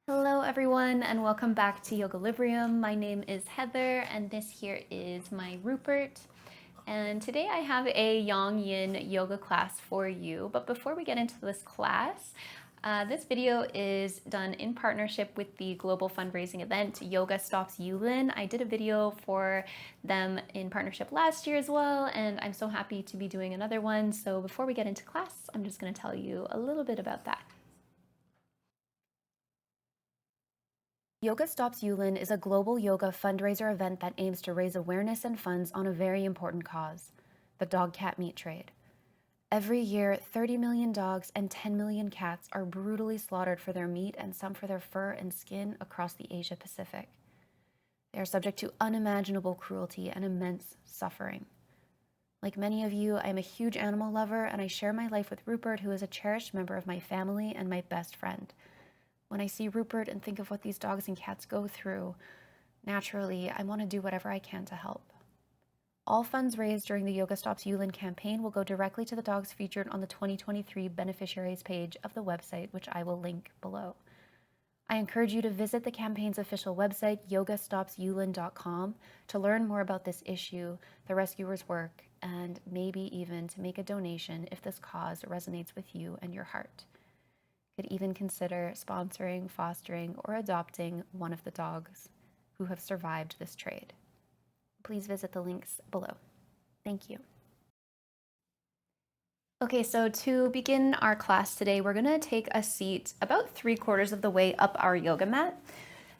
Hello everyone and welcome back to Yogalibrium. My name is Heather and this here is my Rupert. And today I have a Yang Yin yoga class for you. But before we get into this class, this video is done in partnership with the global fundraising event, Stops Yulin. I did a video for them in partnership last year as well, and I'm so happy to be doing another one. So before we get into class, I'm just going to tell you a little bit about that. Yoga Stops Yulin is a global yoga fundraiser event that aims to raise awareness and funds on a very important cause, the dog-cat meat trade. Every year, 30 million dogs and 10 million cats are brutally slaughtered for their meat and some for their fur and skin across the Asia Pacific. They are subject to unimaginable cruelty and immense suffering. Like many of you, I am a huge animal lover, and I share my life with Rupert, who is a cherished member of my family and my best friend. When I see Rupert and think of what these dogs and cats go through, naturally, I want to do whatever I can to help. All funds raised during the Yoga Stops Yulin campaign will go directly to the dogs featured on the 2023 beneficiaries page of the website, which I will link below. I encourage you to visit the campaign's official website, yogastopsyulin.com, to learn more about this issue, the rescuers' work, and maybe even to make a donation if this cause resonates with you and your heart. Could even consider sponsoring, fostering, or adopting one of the dogs who have survived this trade. Please visit the links below. Thank you. Okay, so to begin our class today, we're gonna take a seat about 3/4 of the way up our yoga mat.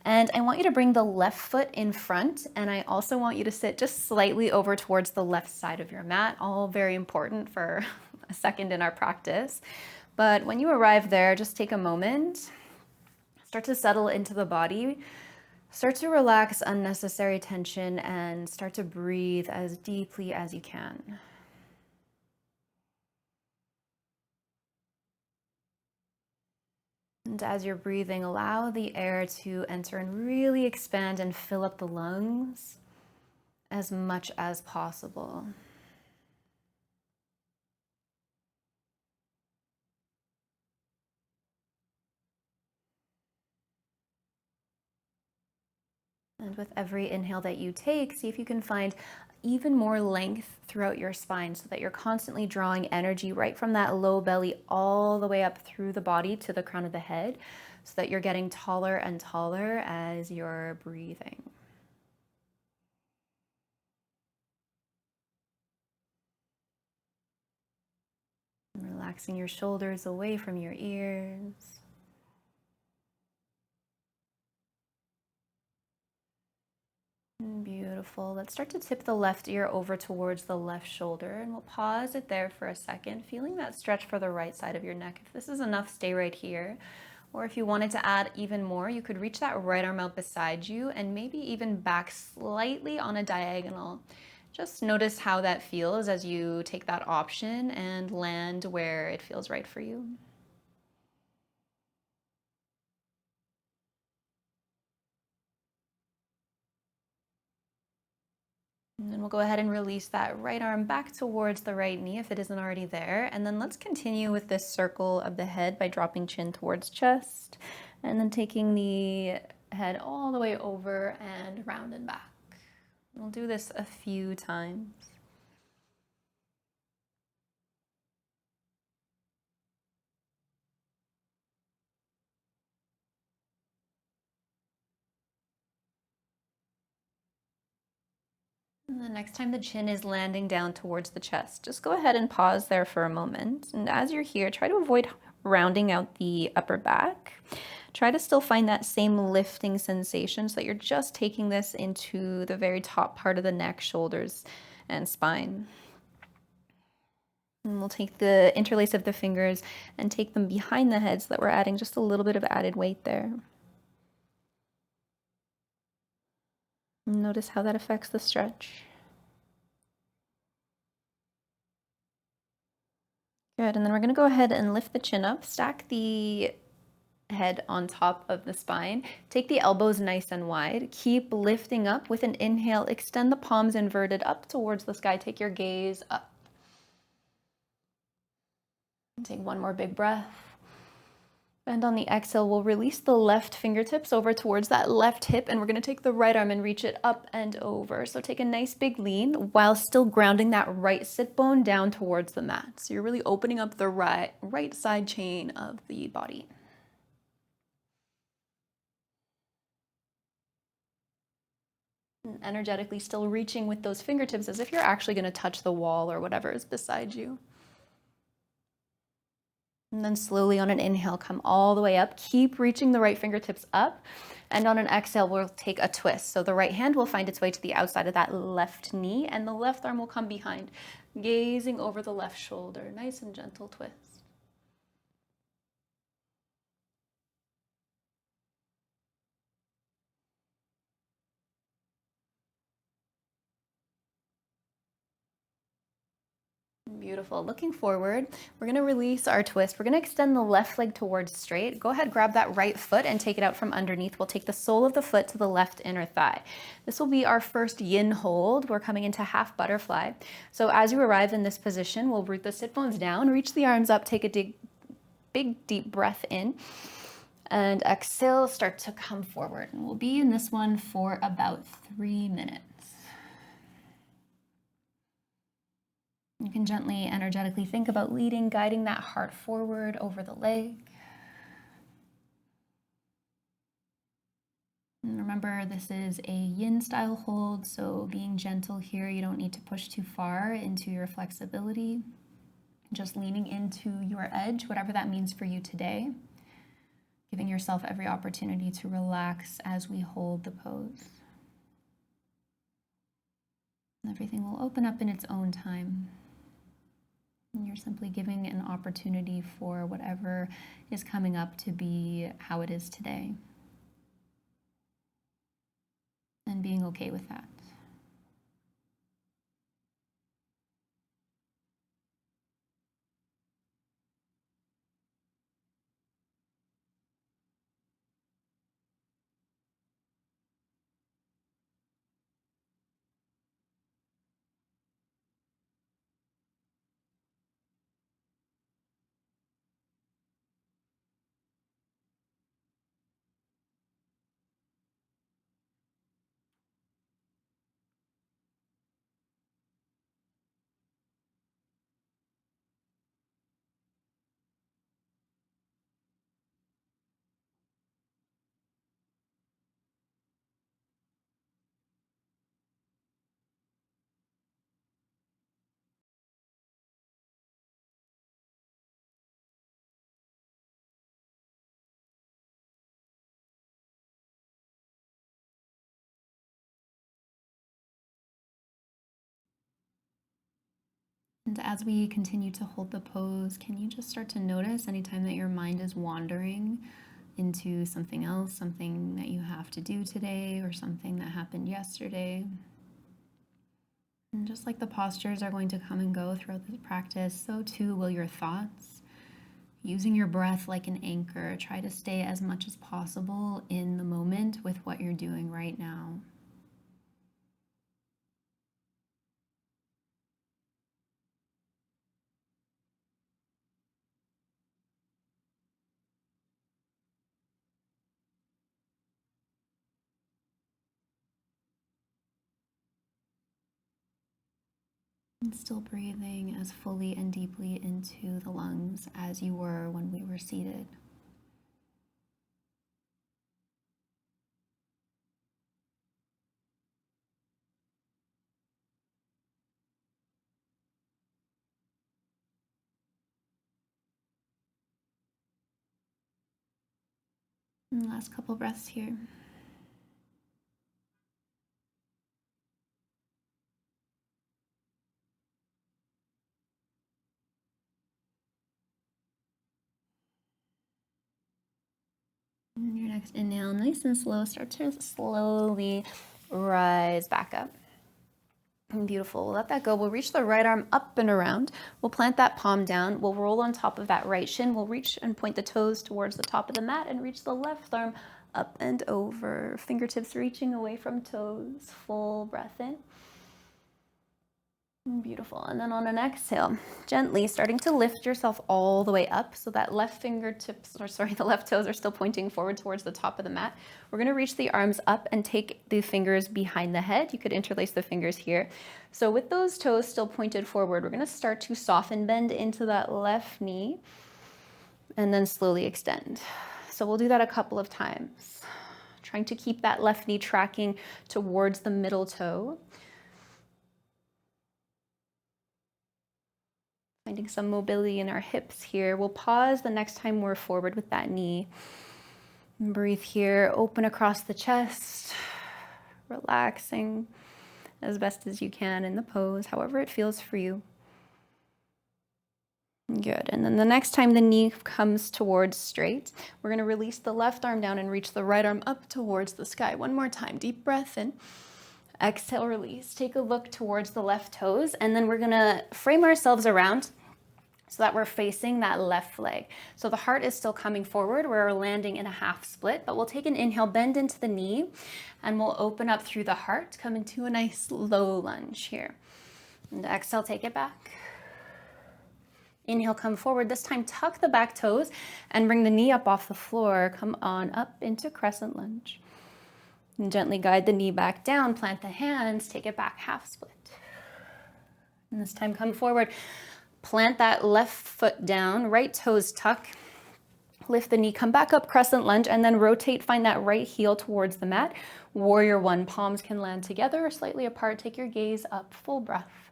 And I want you to bring the left foot in front, and I also want you to sit just slightly over towards the left side of your mat, all very important for a second in our practice. But when you arrive there, just take a moment, start to settle into the body, start to relax unnecessary tension, and start to breathe as deeply as you can. And as you're breathing, allow the air to enter and really expand and fill up the lungs as much as possible. And with every inhale that you take, see if you can find even more length throughout your spine so that you're constantly drawing energy right from that low belly all the way up through the body to the crown of the head so that you're getting taller and taller as you're breathing. And relaxing your shoulders away from your ears. Beautiful. Let's start to tip the left ear over towards the left shoulder, and we'll pause it there for a second, feeling that stretch for the right side of your neck. If this is enough, stay right here. Or if you wanted to add even more, you could reach that right arm out beside you and maybe even back slightly on a diagonal. Just notice how that feels as you take that option and land where it feels right for you. And then we'll go ahead and release that right arm back towards the right knee if it isn't already there. And then let's continue with this circle of the head by dropping chin towards chest and then taking the head all the way over and round and back. We'll do this a few times. And the next time the chin is landing down towards the chest, just go ahead and pause there for a moment. And as you're here, try to avoid rounding out the upper back. Try to still find that same lifting sensation so that you're just taking this into the very top part of the neck, shoulders, and spine. And we'll take the interlace of the fingers and take them behind the head so that we're adding just a little bit of added weight there. Notice how that affects the stretch. Good, and then we're gonna go ahead and lift the chin up, stack the head on top of the spine. Take the elbows nice and wide. Keep lifting up with an inhale. Extend the palms inverted up towards the sky. Take your gaze up. And take one more big breath. And on the exhale, we'll release the left fingertips over towards that left hip, and we're gonna take the right arm and reach it up and over. So take a nice big lean while still grounding that right sit bone down towards the mat. So you're really opening up the right side chain of the body. And energetically still reaching with those fingertips as if you're actually gonna touch the wall or whatever is beside you. And then slowly on an inhale, come all the way up. Keep reaching the right fingertips up. And on an exhale, we'll take a twist. So the right hand will find its way to the outside of that left knee, and the left arm will come behind, gazing over the left shoulder. Nice and gentle twist. Beautiful. Looking forward, we're going to release our twist. We're going to extend the left leg towards straight. Go ahead, grab that right foot and take it out from underneath. We'll take the sole of the foot to the left inner thigh. This will be our first yin hold. We're coming into half butterfly. So as you arrive in this position, we'll root the sit bones down, reach the arms up, take a big deep breath in, and exhale, start to come forward. And we'll be in this one for about 3 minutes. You can gently, energetically think about leading, guiding that heart forward over the leg. And remember, this is a yin style hold, so being gentle here, you don't need to push too far into your flexibility. Just leaning into your edge, whatever that means for you today. Giving yourself every opportunity to relax as we hold the pose. Everything will open up in its own time. And you're simply giving an opportunity for whatever is coming up to be how it is today. And being okay with that. And as we continue to hold the pose, can you just start to notice anytime that your mind is wandering into something else, something that you have to do today or something that happened yesterday? And just like the postures are going to come and go throughout this practice, so too will your thoughts. Using your breath like an anchor, try to stay as much as possible in the moment with what you're doing right now. And still breathing as fully and deeply into the lungs as you were when we were seated. And last couple breaths here. And your next inhale, nice and slow, start to slowly rise back up. Beautiful. We'll let that go. We'll reach the right arm up and around. We'll plant that palm down. We'll roll on top of that right shin. We'll reach and point the toes towards the top of the mat and reach the left arm up and over. Fingertips reaching away from toes. Full breath in. Beautiful. And then on an exhale, gently starting to lift yourself all the way up so that left fingertips, or sorry, the left toes are still pointing forward towards the top of the mat. We're going to reach the arms up and take the fingers behind the head. You could interlace the fingers here. So with those toes still pointed forward, we're going to start to soften bend into that left knee and then slowly extend. So we'll do that a couple of times, trying to keep that left knee tracking towards the middle toe. Finding some mobility in our hips here. We'll pause the next time we're forward with that knee. And breathe here, open across the chest, relaxing as best as you can in the pose, however it feels for you. Good. And then the next time the knee comes towards straight, we're going to release the left arm down and reach the right arm up towards the sky. One more time. Deep breath in. Exhale, release. Take a look towards the left toes, and then we're gonna frame ourselves around so that we're facing that left leg. So the heart is still coming forward. We're landing in a half split, but we'll take an inhale, bend into the knee, and we'll open up through the heart, come into a nice low lunge here. And exhale, take it back. Inhale, come forward. This time, tuck the back toes and bring the knee up off the floor. Come on up into crescent lunge. And gently guide the knee back down, plant the hands, take it back, half split. And this time come forward, plant that left foot down, right toes tuck, lift the knee, come back up, crescent lunge, and then rotate, find that right heel towards the mat. Warrior one, palms can land together or slightly apart, take your gaze up, full breath.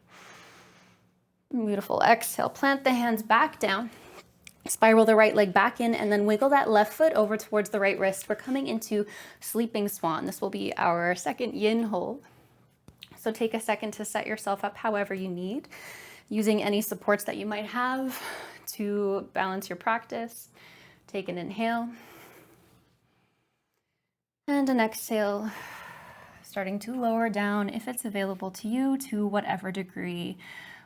Beautiful, exhale, plant the hands back down. Spiral the right leg back in and then wiggle that left foot over towards the right wrist. We're coming into sleeping swan. This will be our second yin hold. So take a second to set yourself up however you need, using any supports that you might have to balance your practice. Take an inhale and an exhale, starting to lower down if it's available to you to whatever degree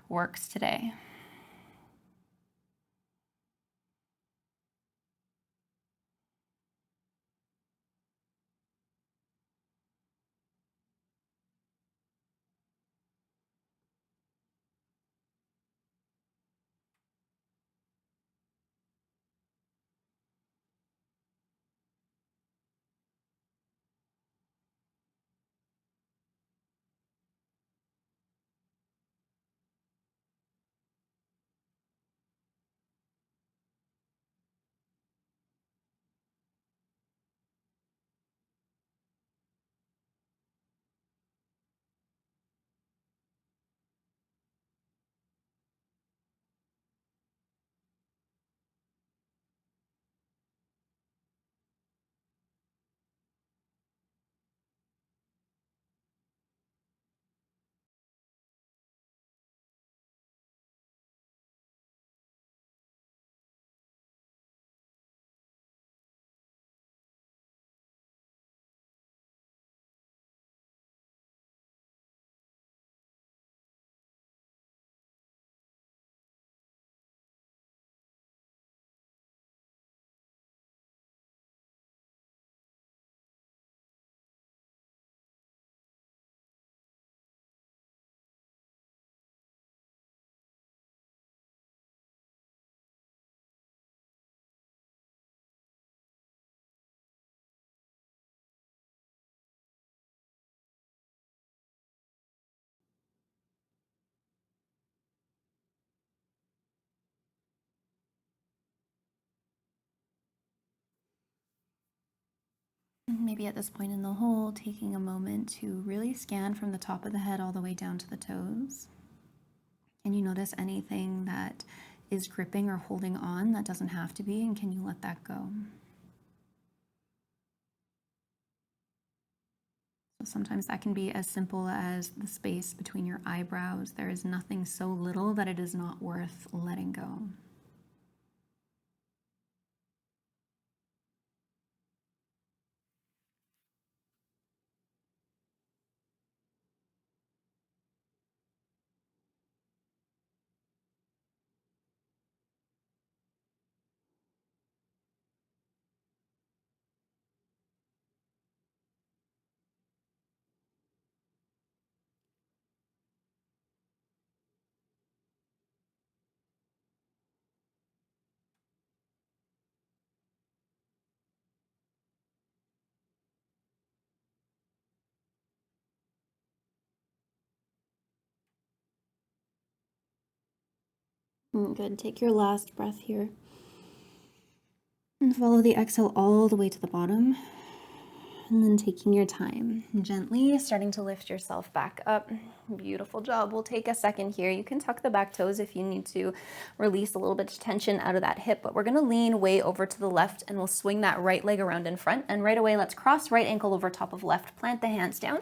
works today. Maybe at this point in the hold, taking a moment to really scan from the top of the head all the way down to the toes. Can you notice anything that is gripping or holding on that doesn't have to be, and can you let that go? So sometimes that can be as simple as the space between your eyebrows. There is nothing so little that it is not worth letting go. Good. Take your last breath here. And follow the exhale all the way to the bottom. And then taking your time, gently starting to lift yourself back up. Beautiful job. We'll take a second here. You can tuck the back toes if you need to release a little bit of tension out of that hip, but we're going to lean way over to the left and we'll swing that right leg around in front. And right away, let's cross right ankle over top of left. Plant the hands down.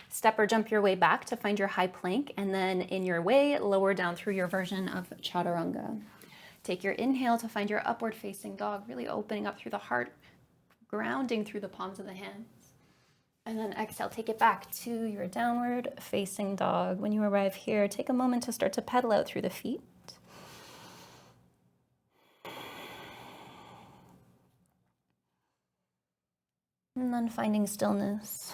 Step or jump your way back to find your high plank. And then in your way, lower down through your version of chaturanga. Take your inhale to find your upward facing dog, really opening up through the heart, grounding through the palms of the hands. And then exhale, take it back to your downward facing dog. When you arrive here, take a moment to start to pedal out through the feet. And then finding stillness.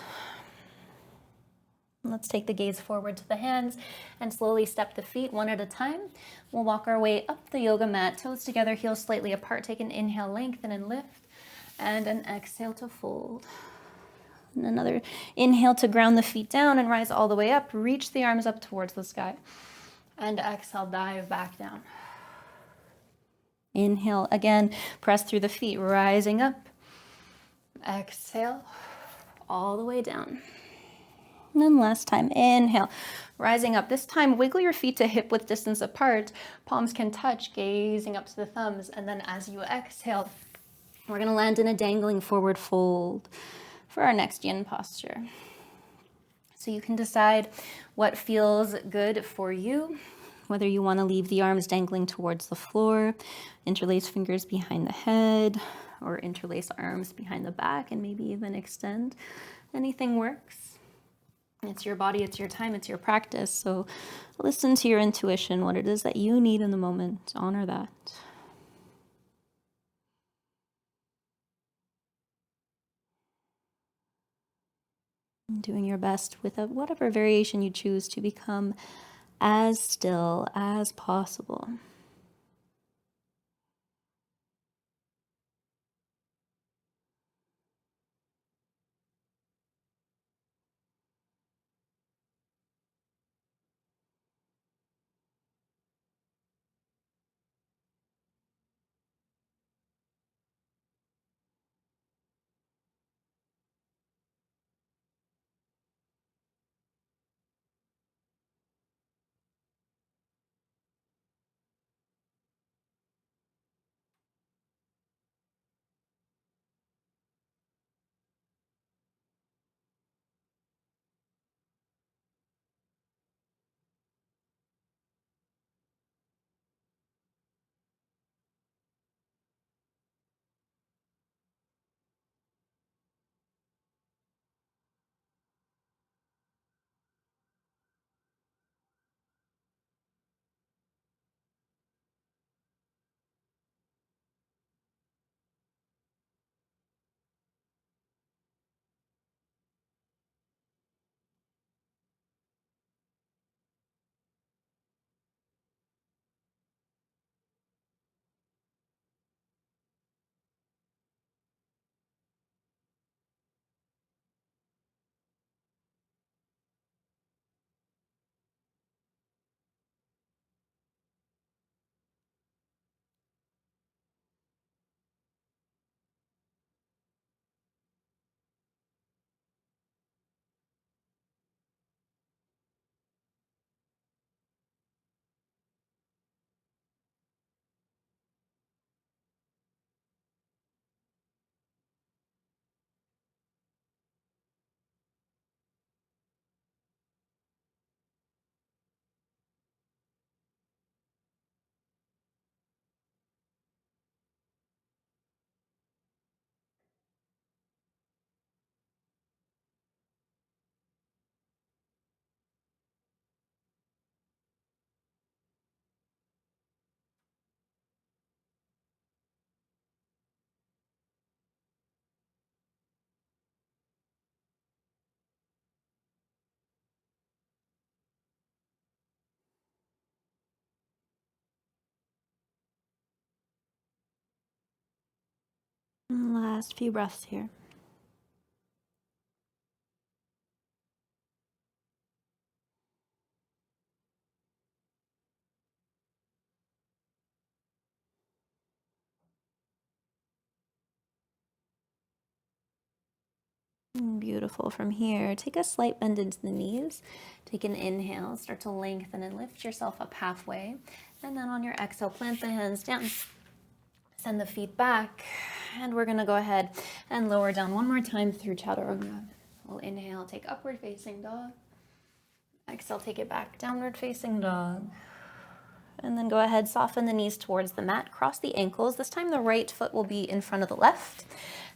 Let's take the gaze forward to the hands and slowly step the feet one at a time. We'll walk our way up the yoga mat, toes together, heels slightly apart. Take an inhale, lengthen and lift, and an exhale to fold. And another inhale to ground the feet down and rise all the way up. Reach the arms up towards the sky. And exhale, dive back down. Inhale again, press through the feet, rising up. Exhale, all the way down. And then last time, inhale, rising up. This time, wiggle your feet to hip width distance apart. Palms can touch, gazing up to the thumbs. And then as you exhale, we're gonna land in a dangling forward fold for our next yin posture. So you can decide what feels good for you, whether you want to leave the arms dangling towards the floor, interlace fingers behind the head, or interlace arms behind the back and maybe even extend. Anything works. It's your body, it's your time, it's your practice. So listen to your intuition, what it is that you need in the moment. Honor that. Doing your best with whatever variation you choose to become as still as possible. And last few breaths here. Beautiful. From here, take a slight bend into the knees. Take an inhale, start to lengthen and lift yourself up halfway. And then on your exhale, plant the hands down. Send the feet back. And we're going to go ahead and lower down one more time through chaturanga. We'll inhale, take upward facing dog. Exhale, take it back, downward facing dog. And then go ahead, soften the knees towards the mat, cross the ankles. This time the right foot will be in front of the left.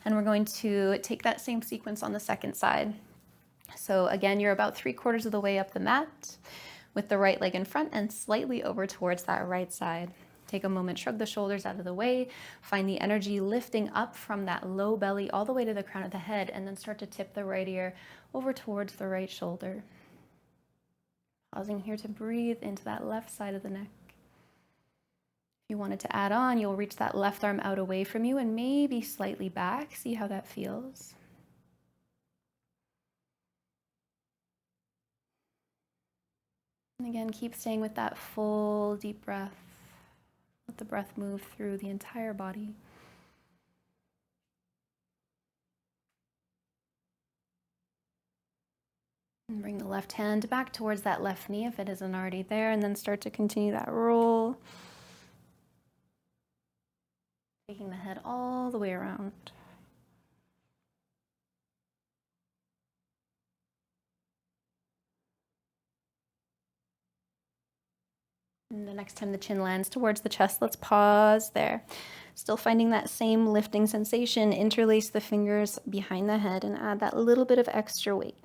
And we're going to take that same sequence on the second side. So again, you're about 3/4 of the way up the mat with the right leg in front and slightly over towards that right side. Take a moment, shrug the shoulders out of the way, find the energy lifting up from that low belly all the way to the crown of the head, and then start to tip the right ear over towards the right shoulder. Pausing here to breathe into that left side of the neck. If you wanted to add on, you'll reach that left arm out away from you and maybe slightly back. See how that feels. And again, keep staying with that full deep breath. Let the breath move through the entire body. And bring the left hand back towards that left knee if it isn't already there, and then start to continue that roll. Taking the head all the way around. And the next time the chin lands towards the chest, let's pause there. Still finding that same lifting sensation. Interlace the fingers behind the head and add that little bit of extra weight.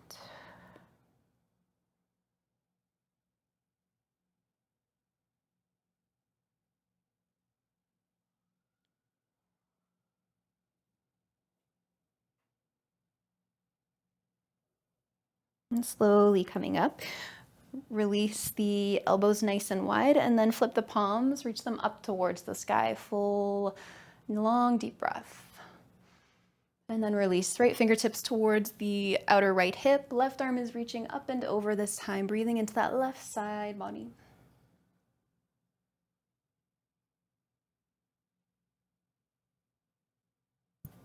And slowly coming up. Release the elbows nice and wide and then flip the palms, reach them up towards the sky. Full, long, deep breath. And then release right fingertips towards the outer right hip. Left arm is reaching up and over this time, breathing into that left side body.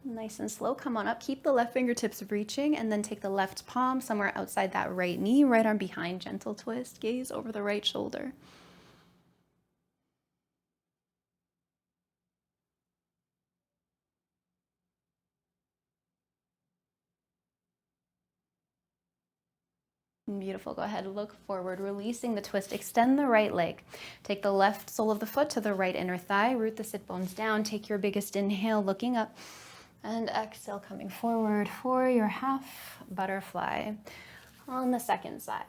Nice and slow, come on up. Keep the left fingertips reaching and then take the left palm somewhere outside that right knee, right arm behind, gentle twist, gaze over the right shoulder. Beautiful, go ahead, look forward, releasing the twist, extend the right leg. Take the left sole of the foot to the right inner thigh, root the sit bones down, take your biggest inhale, looking up, and exhale, coming forward for your half butterfly on the second side.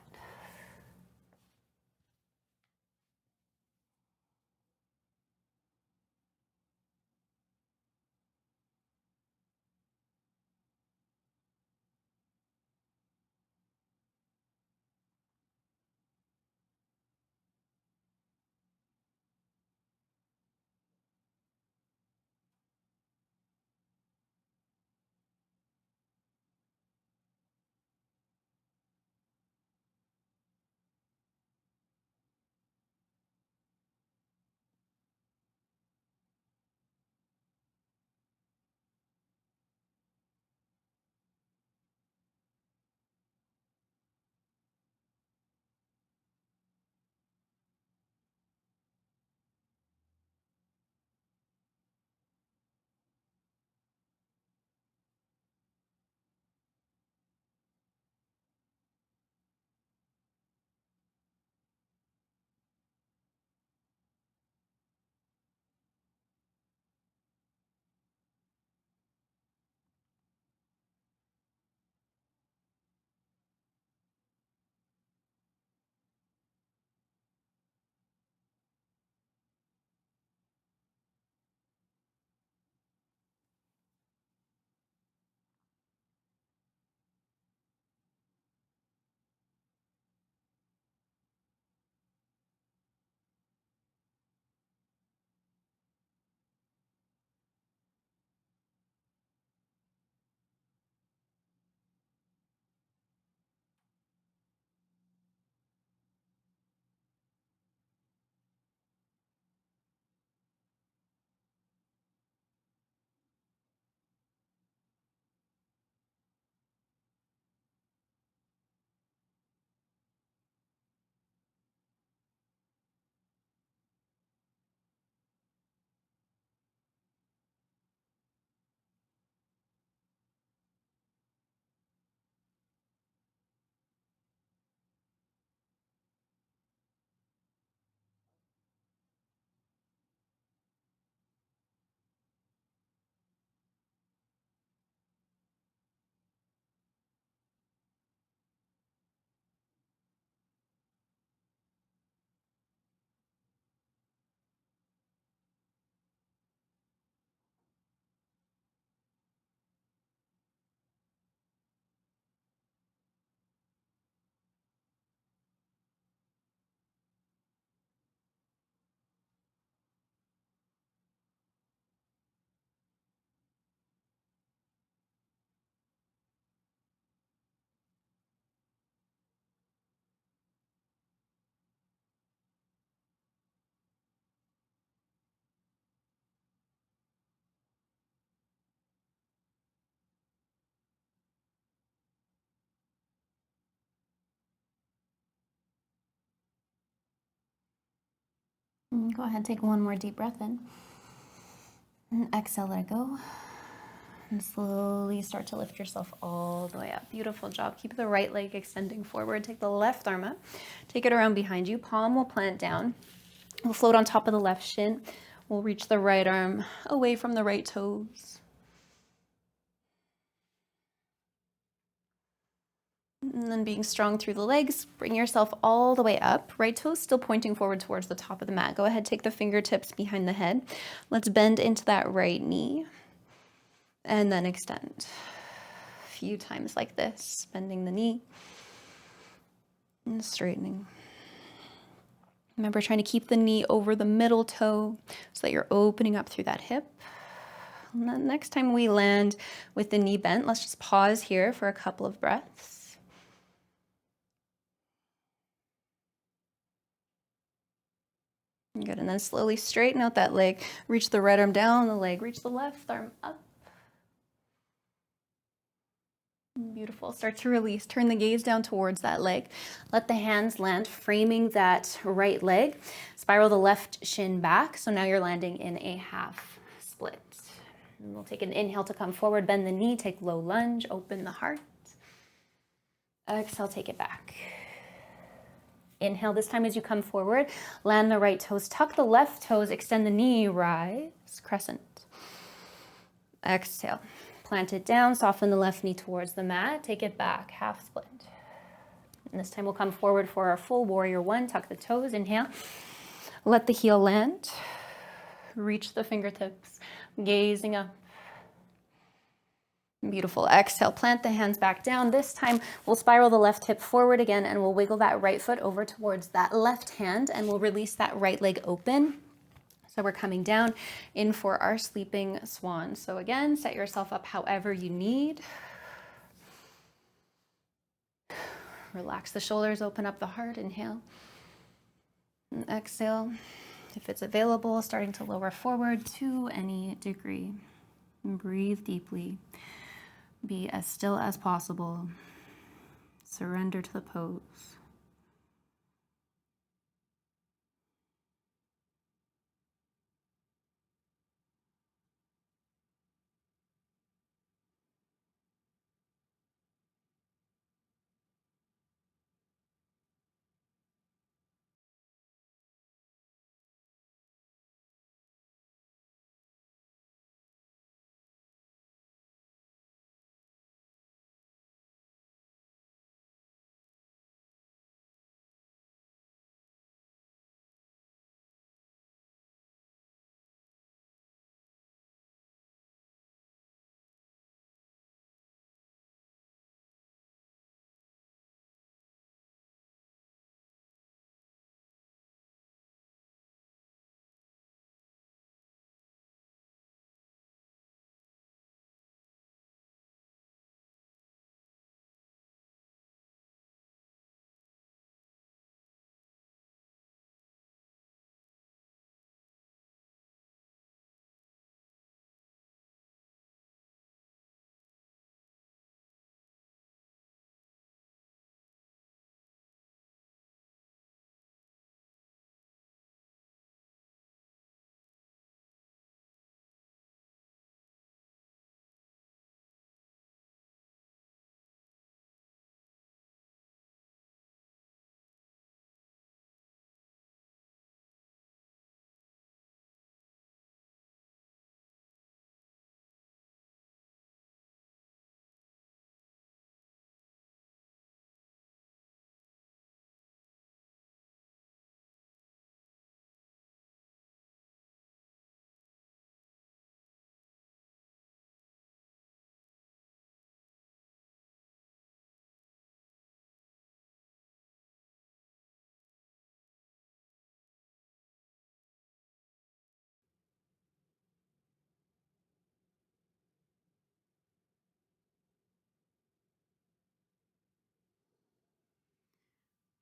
And go ahead, take one more deep breath in. And exhale, let it go. And slowly start to lift yourself all the way up. Beautiful job. Keep the right leg extending forward. Take the left arm up. Take it around behind you. Palm will plant down. We'll float on top of the left shin. We'll reach the right arm away from the right toes. And then being strong through the legs, bring yourself all the way up. Right toes still pointing forward towards the top of the mat. Go ahead, take the fingertips behind the head. Let's bend into that right knee. And then extend. A few times like this, bending the knee and straightening. Remember, trying to keep the knee over the middle toe so that you're opening up through that hip. And then next time we land with the knee bent, let's just pause here for a couple of breaths. Good, and then slowly straighten out that leg. Reach the right arm down the leg, reach the left arm up. Beautiful. Start to release. Turn the gaze down towards that leg. Let the hands land, framing that right leg. Spiral the left shin back. So now you're landing in a half split. And we'll take an inhale to come forward, bend the knee, take low lunge, open the heart. Exhale, take it back. Inhale this time as you come forward. Land the right toes, tuck the left toes, extend the knee, rise, crescent. Exhale. Plant it down, soften the left knee towards the mat, take it back, half split. And this time we'll come forward for our full warrior one, tuck the toes, inhale. Let the heel land, reach the fingertips, gazing up. Beautiful, exhale, plant the hands back down. This time we'll spiral the left hip forward again and we'll wiggle that right foot over towards that left hand and we'll release that right leg open. So we're coming down in for our sleeping swan. So again, set yourself up however you need. Relax the shoulders, open up the heart, inhale. And exhale, if it's available, starting to lower forward to any degree. And breathe deeply. Be as still as possible. Surrender to the pose.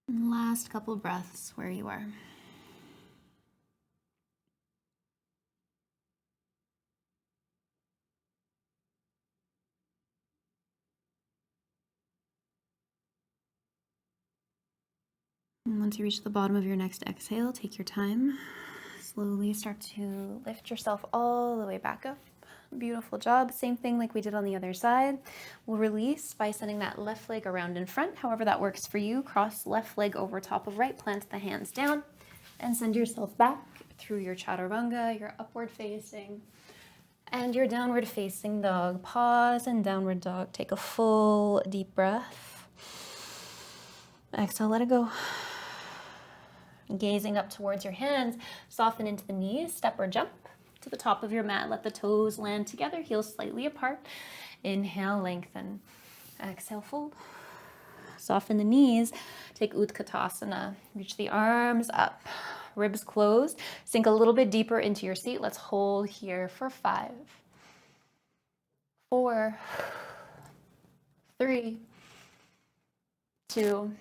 And last couple breaths where you are. And once you reach the bottom of your next exhale, take your time. Slowly start to lift yourself all the way back up. Beautiful job. Same thing like we did on the other side. We'll release by sending that left leg around in front, however that works for you. Cross left leg over top of right, plant the hands down, and send yourself back through your chaturanga, your upward facing, and your downward facing dog. Pause and downward dog. Take a full deep breath. Exhale, let it go. Gazing up towards your hands, soften into the knees, step or jump to the top of your mat. Let the toes land together, heels slightly apart. Inhale, lengthen. Exhale, fold. Soften the knees. Take Utkatasana. Reach the arms up, ribs closed. Sink a little bit deeper into your seat. Let's hold here for 5, 4, 3, 2,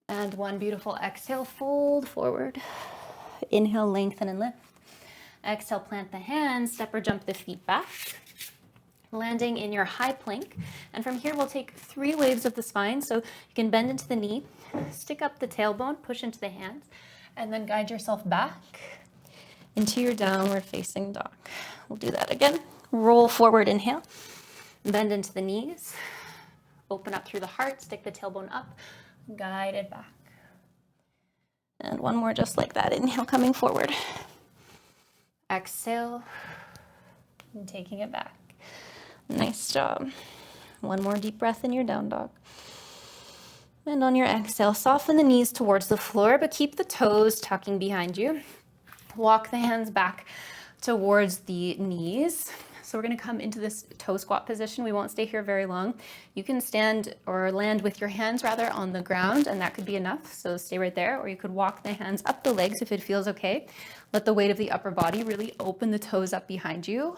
and 1. Beautiful. Exhale, fold forward. Inhale, lengthen and lift. Exhale, plant the hands, step or jump the feet back, landing in your high plank. And from here, we'll take 3 waves of the spine. So you can bend into the knee, stick up the tailbone, push into the hands, and then guide yourself back into your downward facing dog. We'll do that again. Roll forward, inhale, bend into the knees, open up through the heart, stick the tailbone up, guide it back. And one more just like that. Inhale, coming forward. Exhale, and taking it back. Nice job. One more deep breath in your down dog. And on your exhale, soften the knees towards the floor, but keep the toes tucking behind you. Walk the hands back towards the knees. So we're going to come into this toe squat position. We won't stay here very long. You can stand or land with your hands rather on the ground, and that could be enough. So stay right there, or you could walk the hands up the legs if it feels okay. Let the weight of the upper body really open the toes up behind you,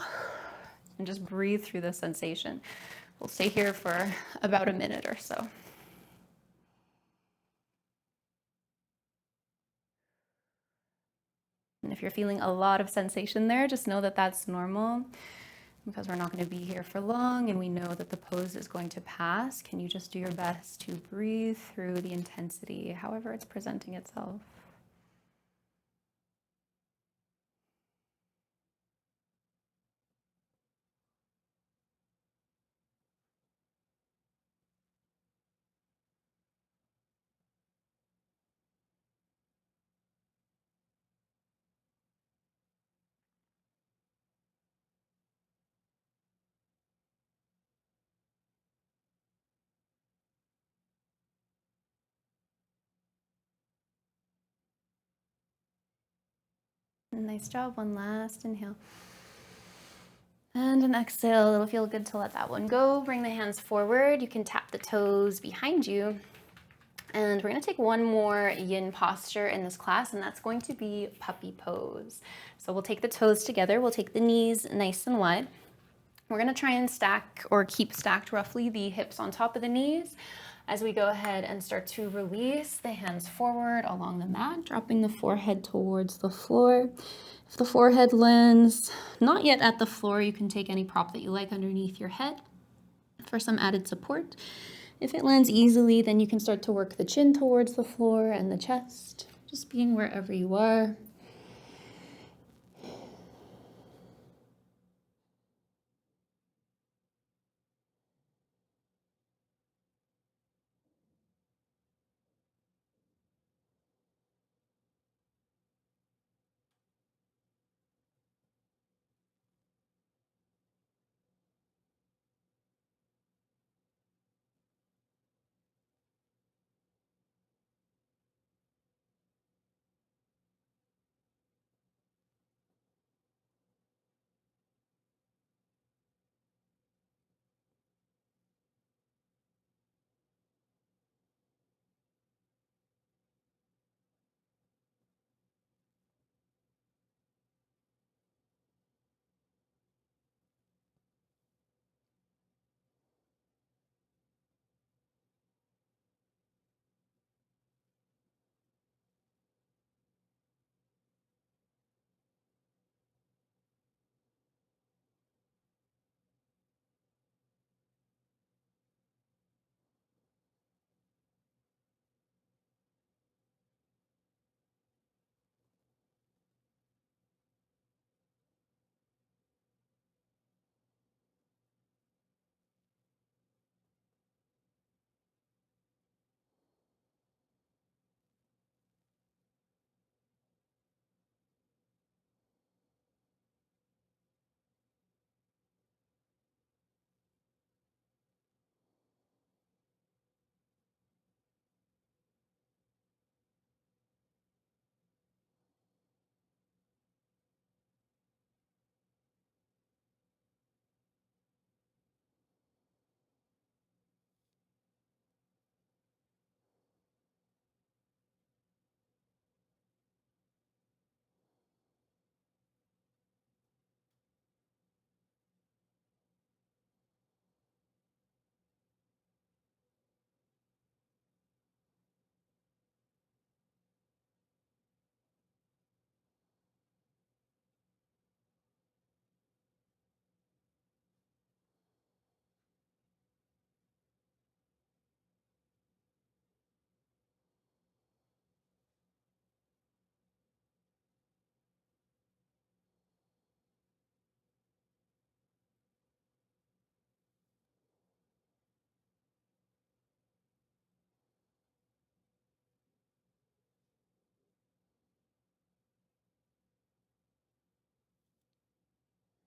and just breathe through the sensation. We'll stay here for about a minute or so. And if you're feeling a lot of sensation there, just know that that's normal, because we're not going to be here for long and we know that the pose is going to pass. Can you just do your best to breathe through the intensity, however it's presenting itself? Nice job. One last inhale. And an exhale. It'll feel good to let that one go. Bring the hands forward. You can tap the toes behind you. And we're going to take one more yin posture in this class, and that's going to be puppy pose. So we'll take the toes together. We'll take the knees nice and wide. We're going to try and stack or keep stacked roughly the hips on top of the knees as we go ahead and start to release the hands forward along the mat, dropping the forehead towards the floor. If the forehead lands not yet at the floor, you can take any prop that you like underneath your head for some added support. If it lands easily, then you can start to work the chin towards the floor and the chest, just being wherever you are.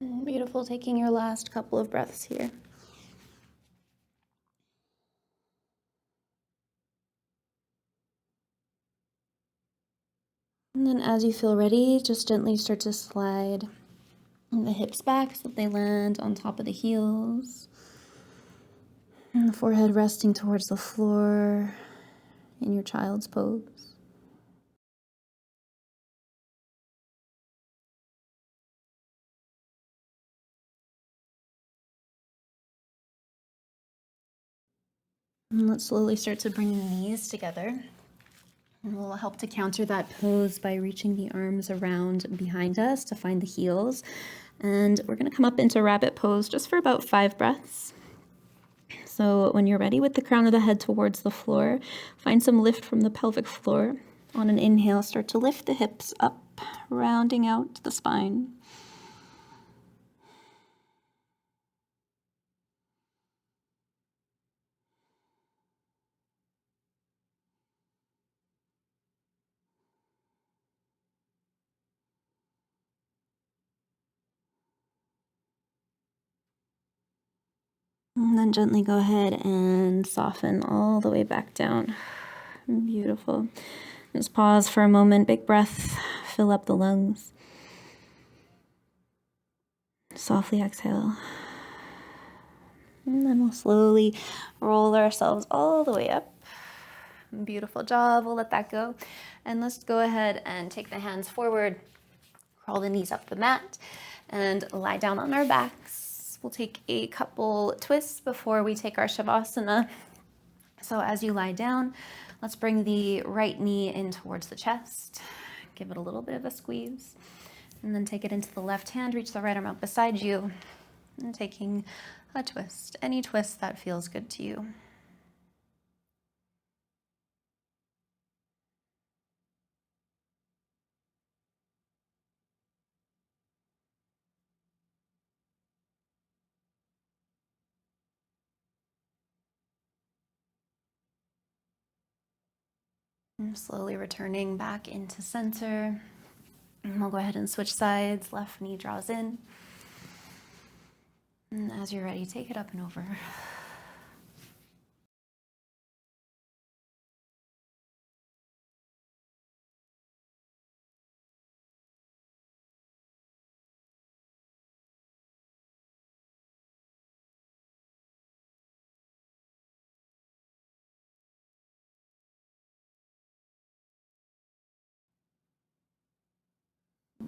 Beautiful, taking your last couple of breaths here. And then as you feel ready, just gently start to slide the hips back so that they land on top of the heels. And the forehead resting towards the floor in your child's pose. And let's slowly start to bring the knees together. And we'll help to counter that pose by reaching the arms around behind us to find the heels. And we're going to come up into rabbit pose just for about 5 breaths. So when you're ready with the crown of the head towards the floor, find some lift from the pelvic floor. On an inhale, start to lift the hips up, rounding out the spine. And then gently go ahead and soften all the way back down. Beautiful. Just pause for a moment, big breath, fill up the lungs. Softly exhale. And then we'll slowly roll ourselves all the way up. Beautiful job. We'll let that go. And let's go ahead and take the hands forward, crawl the knees up the mat, and lie down on our backs. We'll take a couple twists before we take our shavasana. So as you lie down, let's bring the right knee in towards the chest. Give it a little bit of a squeeze. And then take it into the left hand, reach the right arm out beside you, and taking a twist. Any twist that feels good to you. And slowly returning back into center. And we'll go ahead and switch sides. Left knee draws in. And as you're ready, take it up and over.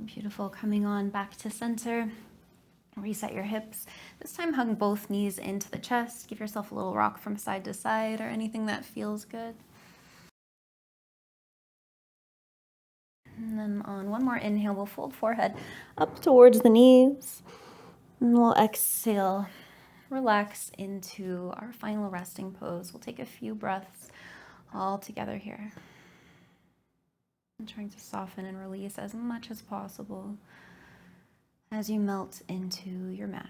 Beautiful. Coming on back to center. Reset your hips. This time hug both knees into the chest. Give yourself a little rock from side to side or anything that feels good. And then on one more inhale, we'll fold forehead up towards the knees. And we'll exhale, relax into our final resting pose. We'll take a few breaths all together here. And trying to soften and release as much as possible as you melt into your mat.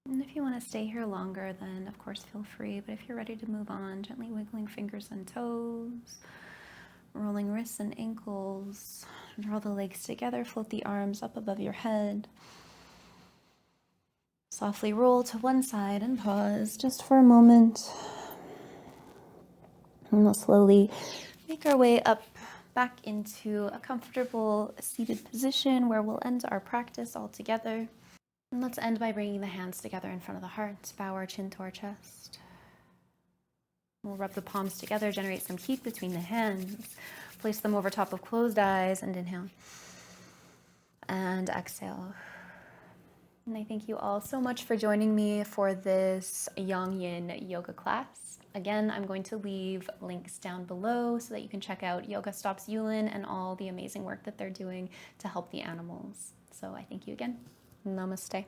And if you want to stay here longer, then of course feel free. But if you're ready to move on, gently wiggling fingers and toes, rolling wrists and ankles. Draw the legs together, float the arms up above your head. Softly roll to one side and pause just for a moment. And we'll slowly make our way up back into a comfortable seated position where we'll end our practice all together. And let's end by bringing the hands together in front of the heart, bow our chin to our chest. We'll rub the palms together, generate some heat between the hands. Place them over top of closed eyes and inhale. And exhale. And I thank you all so much for joining me for this Yang Yin yoga class. Again, I'm going to leave links down below so that you can check out Yoga Stops Yulin and all the amazing work that they're doing to help the animals. So I thank you again. Namaste.